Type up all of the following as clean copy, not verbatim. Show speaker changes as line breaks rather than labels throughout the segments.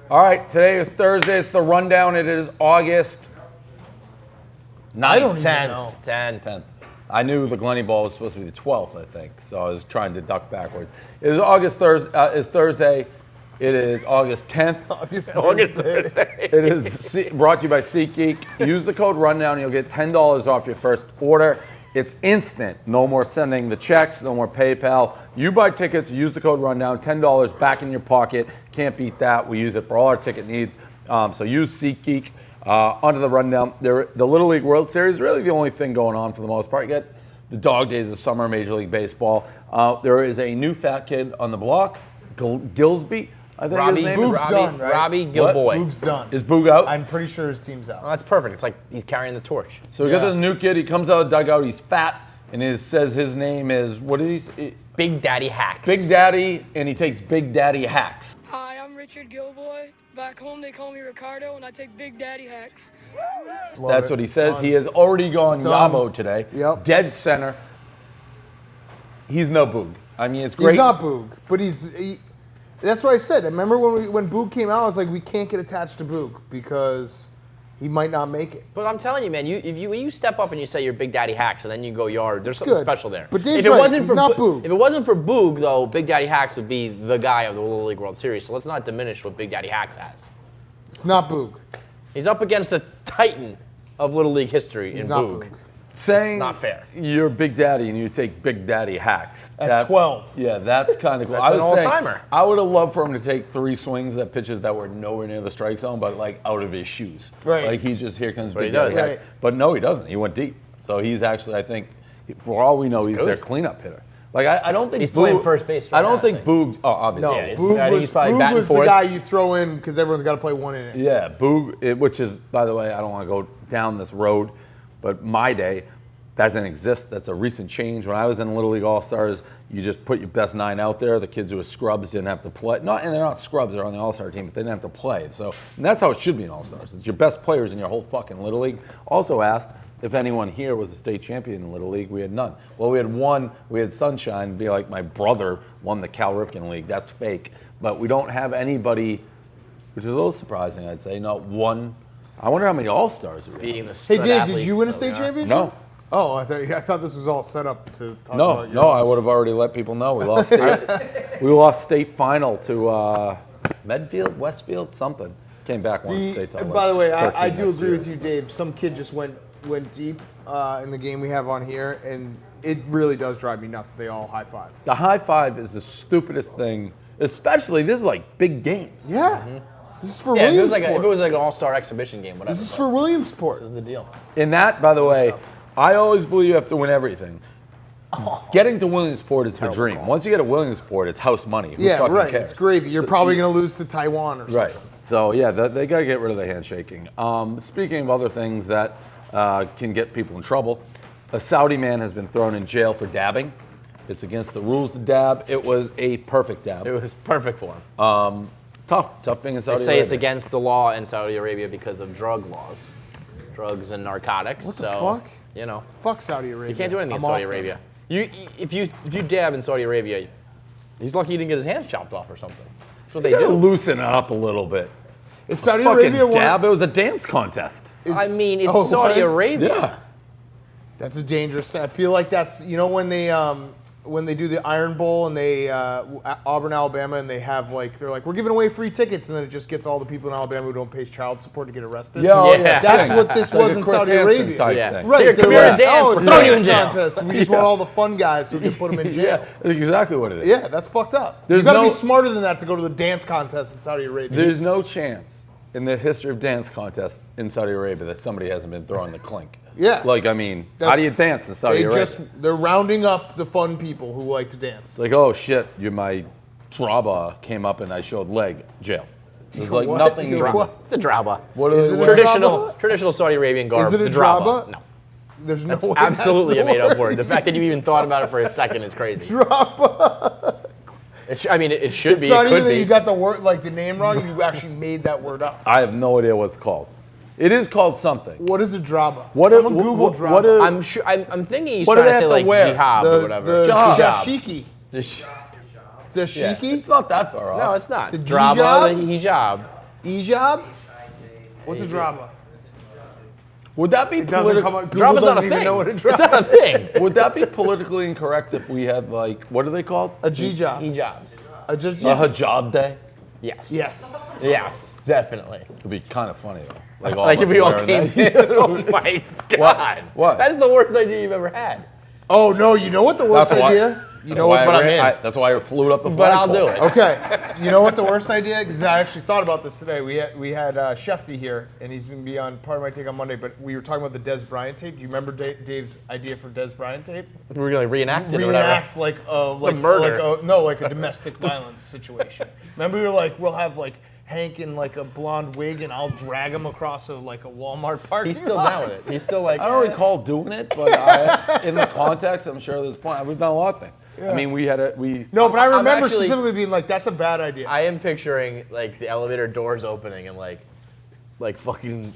All right, today is Thursday. It's the rundown. It is August 9th.
I don't even know.
10th. I knew the Glenny Ball was supposed to be the 12th, I think, so I was trying to duck backwards. It is Thursday. It is August 10th.
August Thursday.
It is brought to you by SeatGeek. Use the code RUNDOWN. You'll get $10 off your first order. It's instant. No more sending the checks. No more PayPal. You buy tickets. Use the code RUNDOWN. $10 back in your pocket. Can't beat that. We use it for all our ticket needs. So use SeatGeek. Onto the rundown. The Little League World Series is really the only thing going on for the most part. You get the dog days of summer, Major League Baseball. There is a new fat kid on the block, Gilsby. I think his name
Boog's
is
done, right?
Robbie Gilboy.
Boog's done.
Is Boog out?
I'm pretty sure his team's out.
Oh, that's perfect. It's like he's carrying the torch.
So we got this new kid. He comes out of the dugout. He's fat, and he says his name is, what is he?
Big Daddy Hacks.
Big Daddy, and he takes Big Daddy hacks.
Hi, I'm Richard Gilboy. Back home, they call me Ricardo, and I take Big Daddy hacks.
That's what he says. He has already gone Yabo today.
Yep.
Dead center. He's no Boog. I mean, it's great.
He's not Boog, but that's what I said. Remember when Boog came out, I was like, we can't get attached to Boog because he might not make it.
But I'm telling you, man, when you step up and you say you're Big Daddy Hacks and then you go yard, there's something
good.
special there.
But Dave's right. He's not Boog.
If it wasn't for Boog, though, Big Daddy Hacks would be the guy of the Little League World Series. So let's not diminish what Big Daddy Hacks has.
It's not Boog.
He's up against a titan of Little League history
He's
in
not
Boog.
Boog.
Saying
It's not fair.
You're Big Daddy and you take Big Daddy hacks.
At 12.
Yeah, that's kind of cool.
That's
I
an
was saying,
all-timer.
I would have loved for him to take 3 swings at pitches that were nowhere near the strike zone, but like out of his shoes.
Right.
Like here comes
But
Big
he
Daddy
does.
hacks.
Right.
But no, he doesn't. He went deep. So he's actually, I think, for all we know, he's
good.
their cleanup hitter. Like I don't think
He's playing first base right
I don't
now, I
think
think.
Boog. Oh, obviously.
No,
Yeah,
Boog
I think he's probably batting
was the
fourth.
guy you throw in because everyone's got to play one inning.
Yeah, Boog, which is, by the way, I don't want to go down this road, but my day, that didn't exist. That's a recent change. When I was in Little League All-Stars, you just put your best 9 out there. The kids who were scrubs didn't have to play. And they're not scrubs, they're on the All-Star team, but they didn't have to play. So, and that's how it should be in All-Stars. It's your best players in your whole fucking Little League. Also asked if anyone here was a state champion in Little League. We had none. Well, we had one. We had Sunshine be like my brother won the Cal Ripken League. That's fake. But we don't have anybody, which is a little surprising, I'd say. Not one. I wonder how many All-Stars we have.
Beating the
Hey,
stud
Dave, did
athletes
you win a
that
state
we are.
championship?
No.
Oh, I thought this was all set up to talk
No,
about
I would have already let people know. We lost state final to Medfield, Westfield, something. Came back one state title.
By the way, I
13
do
next
agree
year.
with you, Dave. Some kid just went deep in the game we have on here, and it really does drive me nuts. They all high five.
The high five is the stupidest thing, especially this is like big games.
Yeah, this is for
Yeah, if it
Williamsport.
was like an all-star exhibition game, whatever.
This is for Williamsport.
This is the deal.
In that, by the way, I always believe you have to win everything. Getting to Williamsport is the dream.
call.
Once you get to Williamsport, it's house money. Who
Yeah,
fucking
right.
cares?
It's gravy. You're probably going to lose to Taiwan or something.
Right. So, yeah, they got to get rid of the handshaking. Speaking of other things that can get people in trouble, a Saudi man has been thrown in jail for dabbing. It's against the rules to dab. It was a perfect dab.
It was perfect for him.
Tough being in Saudi
They say
Arabia.
it's against the law in Saudi Arabia because of drug laws, drugs and narcotics.
What the
so,
fuck?
You know,
Fuck Saudi Arabia.
you can't do anything in
I'm
Saudi
off it.
Arabia. If you dab in Saudi Arabia, he's lucky he didn't get his hands chopped off or something. That's what they
You gotta
do.
loosen it up a little bit.
Is Saudi
Fucking
Arabia one?
dab. It was a dance contest.
I mean, it's
Oh, it
Saudi
was?
Arabia.
Yeah.
That's a dangerous. I feel like that's when they do the Iron Bowl and they Auburn, Alabama, and they have they're like, we're giving away free tickets, and then it just gets all the people in Alabama who don't pay child support to get arrested.
Yeah.
That's what this
Like
was
a
in
Chris
Saudi
Hansen
Arabia.
type
Yeah.
thing.
Right,
Here,
they're
come here and
like,
dance.
oh,
We're
it's a
throwing you in
dance
jail.
contest. We just want all the fun guys so we can put them in jail.
Yeah, that's exactly what it is.
Yeah, that's fucked up.
There's
You gotta
no-
be smarter than that to go to the dance contest in Saudi Arabia.
There's no chance in the history of dance contests in Saudi Arabia that somebody hasn't been throwing the clink.
Yeah.
Like, I mean, how do you dance in Saudi Arabia?
They're rounding up the fun people who like to dance.
It's like, oh shit, my draba came up and I showed leg, jail. There's like
What?
nothing.
Your what?
It's a draba.
What
Is
are
it
they?
a
Traditional Saudi Arabian garb.
Is it a
the draba?
draba?
No.
There's no
That's
way
absolutely a
that's the
made-up word. The fact that you even thought about it for a second is crazy.
Draba.
It should
It's
be.
not
It
even
could
that
be.
you got the word the name wrong. You actually made that word up.
I have no idea what it's called. It is called something.
What is a draba?
What
Someone
are-
Google
what-
draba.
what are-
I'm thinking he's
What do
trying
they
to say
have to
like
wear?
jihad or whatever.
The
Jihad.
dashiki.
The sh-
Dashiki?
It's not that far off.
No, it's not.
The
Draba,
hijab?
the hijab.
E-job? What's a drama?
Would that be
Doesn't come
political?
up. Google
Drama's not a
doesn't even
thing.
know what a
It's
drama
not a thing.
Would that be politically incorrect if we had like what are they called?
A G-job.
E-jobs.
A G-
A hijab day?
Yes.
Yes.
Yes, definitely.
It'd be kind of funny though.
Like
of
if
us
we all
wearing
came
that.
in. Oh my God.
What?
That is the worst idea you've ever had.
Oh, no, you know what the worst
That's why-
idea? You
That's
know
why
what?
but I'm in.
that's why I flew up the
But I'll
flagpole.
do it.
Okay, you know what the worst idea? Because I actually thought about this today. We had Shefty here, and he's going to be on Part of My Take on Monday. But we were talking about the Des Bryant tape. Do you remember Dave's idea for Des Bryant tape?
We're gonna reenact it or whatever.
Reenact like a
murder.
like a domestic violence situation. Remember, we were like, we'll have like Hank in like a blonde wig, and I'll drag him across a Walmart parking
He's still
lot.
down with it. He's still like.
I don't recall doing it, but in the context, I'm sure there's point. We've done a lot of things. I mean, we
No, but I
I'm
remember
actually-
specifically being like, that's a bad idea.
I am picturing like the elevator doors opening and like fucking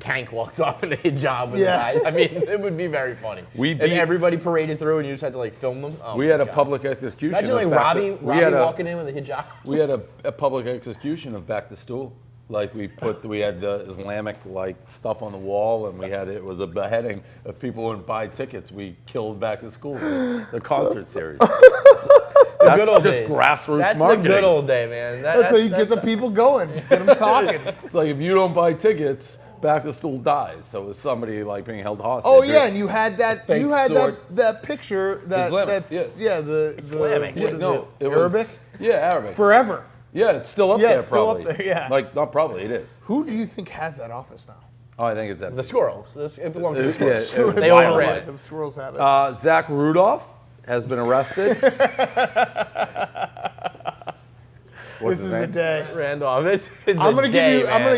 Hank walks off in a hijab with
Yeah.
the guys. I mean, it would be very funny.
We
and
beat-
everybody paraded through, and you just had to like film them. Oh
we
my
had a
God.
public execution.
Imagine
of
like
Back
Robbie
to- we had a
walking in with a hijab.
we had a public execution of Back to Stool. Like we had the Islamic like stuff on the wall, and it was a beheading of people who wouldn't buy tickets. We killed Back to School, the concert series. That's
Good old
just
days.
grassroots
That's
marketing.
the good old day, man.
that's how you get the people going, get them talking.
It's like if you don't buy tickets, Back to Stool dies. So it's somebody like being held hostage.
Oh yeah, and you had that.
Fake
You had
sword.
that picture.
Islamic,
That's the
Islamic.
What is
No,
it?
it was-
Arabic.
Yeah, Arabic.
Forever.
Yeah, it's still up
Yeah,
there
it's still up
probably.
there, yeah.
Like not probably, it is.
Who do you think has that office now?
Oh, I think it's that.
The squirrels. It belongs to the
Yeah,
squirrels.
it-
They
Wild
overran
Life.
it.
The squirrels have it.
Zach Rudolph has been arrested. What's
This
his
is a
name?
day.
Randolph. This is
I'm
a
gonna
day,
give you. I'm
man.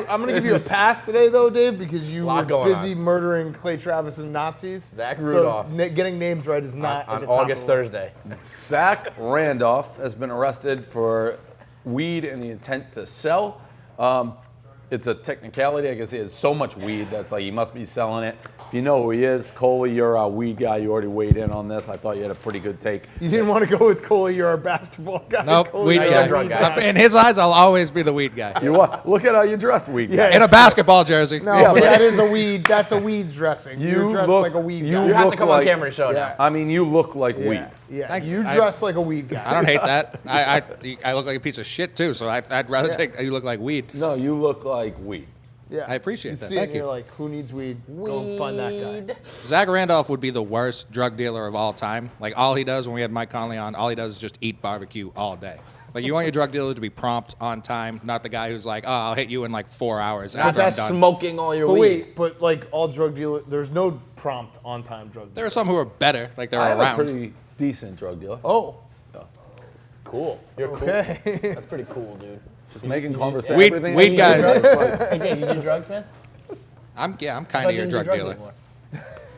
gonna give you a pass today, though, Dave, because you
Lot
were
going
busy
on.
murdering Clay Travis and Nazis.
Zach
So
Rudolph.
getting names right is not at
on
the top
August
of the list.
Thursday.
Zach Randolph has been arrested for weed and the intent to sell. It's a technicality. I guess he has so much weed that's like he must be selling it. If you know who he is, Coley, you're a weed guy. You already weighed in on this. I thought you had a pretty good take.
You didn't want to go with Coley. You're our basketball guy.
Nope,
Coley,
weed
you're
you're
guy.
a drug guy.
In his eyes, I'll always be the weed guy.
You what? Look at how you dressed, weed guy.
Yeah.
In a basketball jersey.
No, but that is a weed. That's a weed dressing. You're dressed
look-
like a weed
you
guy.
You have to
look
come on
like-
camera to show now.
I mean, you look like weed.
Yeah,
Thanks.
you
I-
dress like a weed guy.
I don't hate that. I look like a piece of shit too, so I'd rather take you look like weed.
No, you look like weed.
Yeah,
I appreciate
you
that.
See it
Thank
and
you.
You're like, who needs weed? Go find that guy.
Zach Randolph would be the worst drug dealer of all time. Like all he does when we had Mike Conley on, all he does is just eat barbecue all day. Like you want your drug dealer to be prompt, on time, not the guy who's like, oh, I'll hit you in like 4 hours after I'm
That's
done.
smoking all your
But
weed.
wait, but like all drug dealers, there's no prompt on time drug
There
dealers.
are some who are better, like they're
I have
around.
a pretty decent drug dealer.
Oh,
Cool. You're
okay.
cool. That's pretty cool, dude.
Just making conversation.
Weed-
everything
weed
else is
guys.
just like-
Hey, Dave, you do drugs, man?
I'm
I
kind
thought
of
you
your
didn't do
drug
drugs
dealer.
anymore.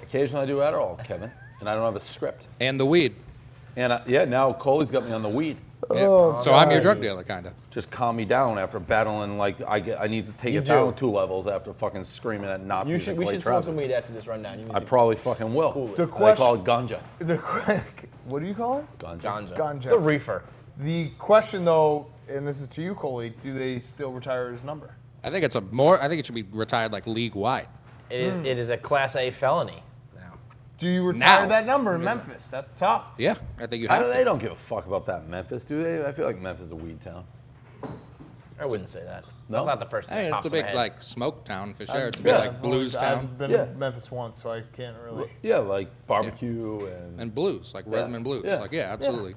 Occasionally I do Adderall, Kevin, and I don't have a script.
And the weed.
And now Coley's got me on the weed.
Yeah.
Oh,
So I'm your drug dealer, kind of.
Just calm me down after battling. Like I need to take
You
it
do.
down 2 levels after fucking screaming at Nazis.
You should,
and
we
Clay
should smoke
Travis.
some weed after this rundown. You need
I
to
probably fucking will.
Cool it.
The
They call it
question-
ganja.
What do you call it?
Ganja.
ganja.
Ganja.
The reefer.
The question, though, and this is to you, Coley, do they still retire his number?
I think it should be retired like league wide.
It is a Class A felony now.
Do you retire
Now.
that number in Memphis? That's tough.
Yeah, I think you have
They
to.
don't give a fuck about that in Memphis, do they? I feel like Memphis is a weed town.
I wouldn't say that.
No?
That's not the first thing
Hey,
that
it's
pops
a
in
big
my head.
like smoke town for sure. It's a big like blues town
I've been
Yeah.
to Memphis once, so I can't really.
Yeah, like barbecue and.
and blues, like rhythm and blues.
Yeah.
Like yeah, absolutely.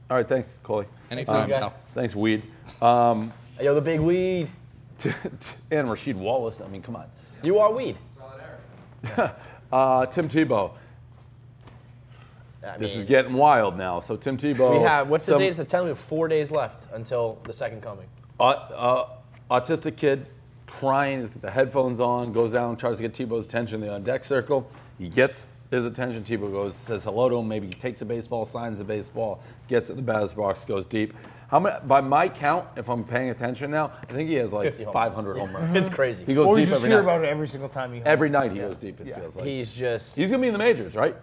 All right, thanks, Coley.
Anytime.
guy.
pal.
Thanks, weed.
Yo, the big weed.
And Rasheed Wallace. I mean, come on.
You are weed.
Tim Tebow.
I
This
mean,
is getting wild now. So Tim Tebow.
we have, what's the
some-
date? It's the 10th. We have 4 days left until the second coming.
Autistic kid, crying, he's got the headphones on, goes down, tries to get Tebow's attention in the on deck circle. He gets his attention. Tebow goes, says hello to him. Maybe he takes the baseball, signs the baseball, gets it in the batter's box, goes deep. How many? By my count, if I'm paying attention now, I think he has like
50 home
500 home runs.
It's crazy.
He goes
Or you
deep
just
every
hear
night.
about it every single time you.
Every night he goes deep. It feels like
He's just.
he's gonna be in the majors, right?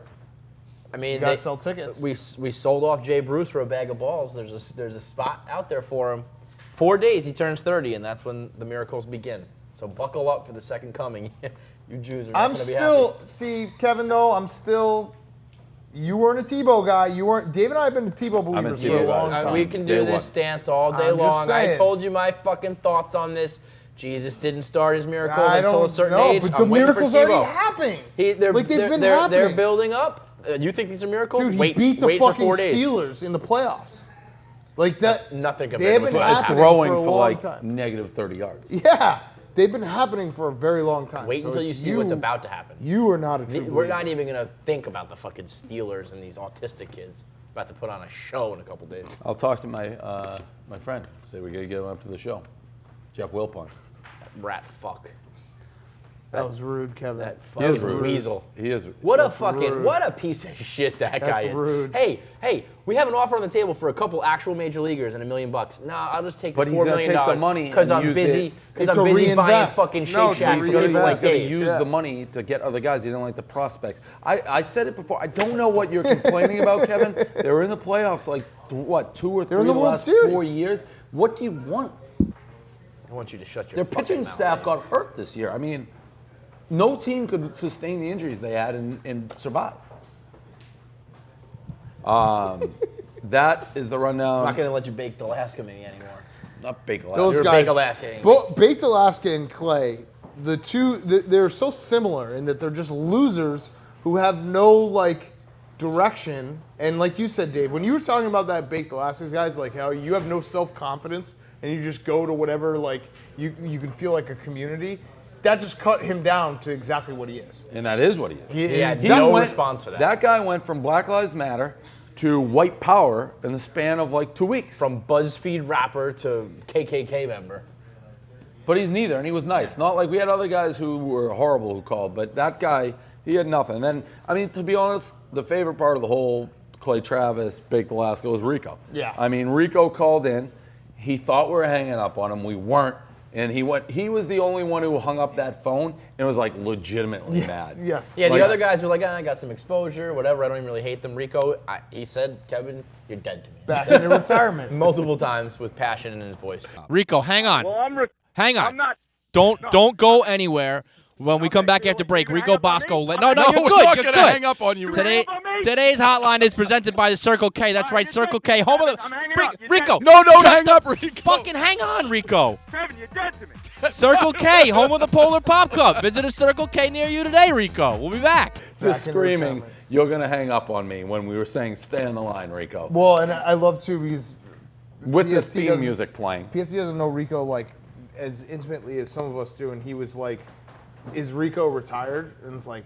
I mean,
You gotta sell tickets.
We sold off Jay Bruce for a bag of balls. There's a spot out there for him. 4 days, he turns 30, and that's when the miracles begin. So buckle up for the second coming. You Jews are not going to be happy.
See, Kevin, though, you weren't a Tebow guy. You weren't. Dave and I have been Tebow believers for a long time.
We can do
Day
this
one.
stance all day
I'm just
long. I
saying.
told you my fucking thoughts on this. Jesus didn't start his miracles
I
until a
don't
certain
know,
age.
but
I'm
the
waiting for
miracles
Tebow.
already happening.
They've been
happening.
They're building up. You think these are miracles?
Dude, he
wait,
beat the
wait for
fucking
4 days.
Steelers in the playoffs. Like that.
That's nothing
They
compared
have
to what's
been
going to
happening
happen.
Throwing
for a
for
long
like
time.
negative 30 yards.
Yeah, they've been happening for a very long time.
Wait
So
until you
it's
see what's about to happen.
You are not a true
We're
believer.
not even going to think about the fucking Steelers and these autistic kids about to put on a show in a couple days.
I'll talk to my my friend. Say we got to get him up to the show. Jeff Wilpon.
Rat fuck.
That was rude, Kevin.
That
He is
fucking
rude.
weasel.
He is.
What
That's
a fucking,
rude.
what a piece of shit that
That's
guy is.
rude.
Hey, we have an offer on the table for a couple actual major leaguers and $1 million. Nah, I'll just take
But
the
he's
$4
gonna
million
take the money
because
and
I'm
use
busy.
it.
Because
It's
I'm
a
busy buying
reinvest.
fucking Shake
No,
Shack
to
for people
reinvest.
like
He's going to
Dave.
use
Yeah.
the money to get other guys. He didn't like the prospects. I said it before. I don't know what you're complaining about, Kevin. They were in the playoffs like, what, 2 or 3
in the World
last
Series.
4 years? What do you want?
I want you to shut your
Their
fucking
pitching
mouth.
staff got hurt this year. I mean, no team could sustain the injuries they had and survive. That is the rundown.
I'm not going to let you bake Alaska me anymore.
Not Bake Alaska.
Those
You're
guys,
Baked Alaska.
Baked Alaska and Clay, the two, they're so similar in that they're just losers who have no like direction. And like you said, Dave, when you were talking about that Baked Alaska guys, like how you have no self-confidence and you just go to whatever, like you can feel like a community. That just cut him down to exactly what he is.
And that is what he is.
He had
He
no
went-
response for that.
That guy went from Black Lives Matter to white power in the span of like 2 weeks.
From BuzzFeed rapper to KKK member.
But he's neither, and he was nice. Not like we had other guys who were horrible who called, but that guy, he had nothing. And then, I mean, to be honest, the favorite part of the whole Clay Travis, Baked Alaska was Rico.
Yeah.
I mean, Rico called in. He thought we were hanging up on him. We weren't. And he was the only one who hung up that phone and was like legitimately mad.
Yes.
Yeah, the
Like-
other guys were like, I got some exposure, whatever. I don't even really hate them. Rico, he said, Kevin, you're dead to me.
Back into retirement.
Multiple times with passion in his voice.
Rico, hang on.
Well,
Hang on.
I'm not.
Don't go anywhere. When we come back after break,
You're gonna
Rico
hang up on
Bosco.
me?
No,
No,
you're
we're
good.
not
You're
gonna
good.
hang up on you, Rico.
Today,
Hang up on me?
today's hotline is presented by the Circle K. That's right,
you're
Circle
dead
K.
to me,
Home of
Kevin.
the
I'm hanging
Ri-
up. You're
Rico.
dead.
No,
Shut
hang
the
up, Rico. Fucking hang on, Rico.
Kevin, you're dead to me.
Circle K, home of the Polar Pop Cup. Visit a Circle K near you today, Rico. We'll be back.
Just
Back into
screaming,
retirement.
you're going to hang up on me when we were saying, stay on the line, Rico.
Well, and I love too because
With the
PFT
theme
doesn't-
music playing.
PFT doesn't know Rico like as intimately as some of us do, and he was like, "Is Rico retired?" And it's like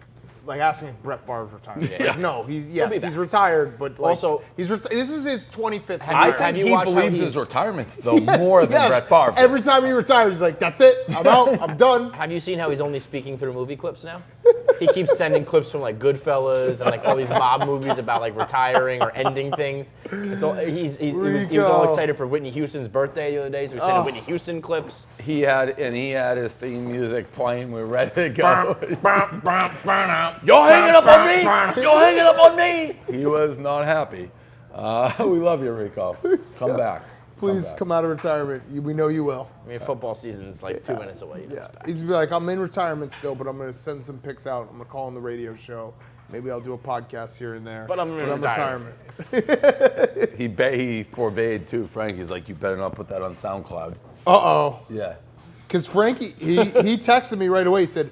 asking if Brett Favre's retired.
Yeah.
Like, no, he's
be back.
retired, but like,
Also-
this is his 25th.
I
Have
think
you
he
watched how
believes
he's-
his retirement, though, more than Brett Favre.
Every time he retires, he's like, "That's it. I'm out. I'm done."
Have you seen how he's only speaking through movie clips now? He keeps sending clips from like Goodfellas and like all these mob movies about like retiring or ending things. It's all, he was all
Rico.
excited for Whitney Houston's birthday the other day, so he sent Whitney Houston clips.
He had his theme music playing. We're ready to go. You're hanging up on me. You're hanging up on me. He was not happy. We love you, Rico. Come back.
Please
back.
come out of retirement. We know you will.
I mean, football season's like 2 minutes away.
Yeah, he's gonna be like, "I'm in retirement still, but I'm gonna send some pics out. I'm gonna call on the radio show. Maybe I'll do a podcast here and there.
But I'm in retirement."
He forbade too. Frankie's like, you better not put that on SoundCloud.
Uh-oh.
Yeah.
Because Frankie, he texted me right away. He said,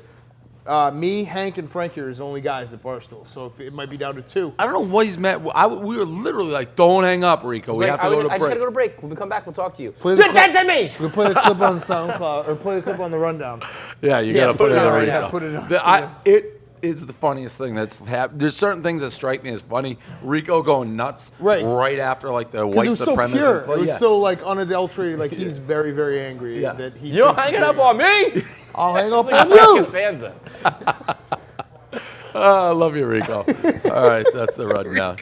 me, Hank, and Frankie are his only guys at Barstool. So if it might be down to 2.
I don't know what he's meant. We were literally like, don't hang up, Rico. We have to go to
I just
break.
gotta go to break. When we come back, we'll talk to you.
Play the
You're
clip.
dead to me!
We'll play the clip on SoundCloud, or play the clip on the rundown.
Yeah, you
Yeah,
gotta
put
put it
it
in
on,
the
yeah,
radio.
put it on.
It is the funniest thing that's happened. There's certain things that strike me as funny. Rico going nuts
Right.
after like the
Because
white
it was so
supremacist.
pure.
play.
It was
Yeah.
so like unadulterated. Like he's very, very angry
Yeah.
that he.
You're
thinks
hanging
he's
up
big.
on me!
I'll hang up
Like
on
a
you.
Costanza.
I love you, Rico. All right, that's the rundown.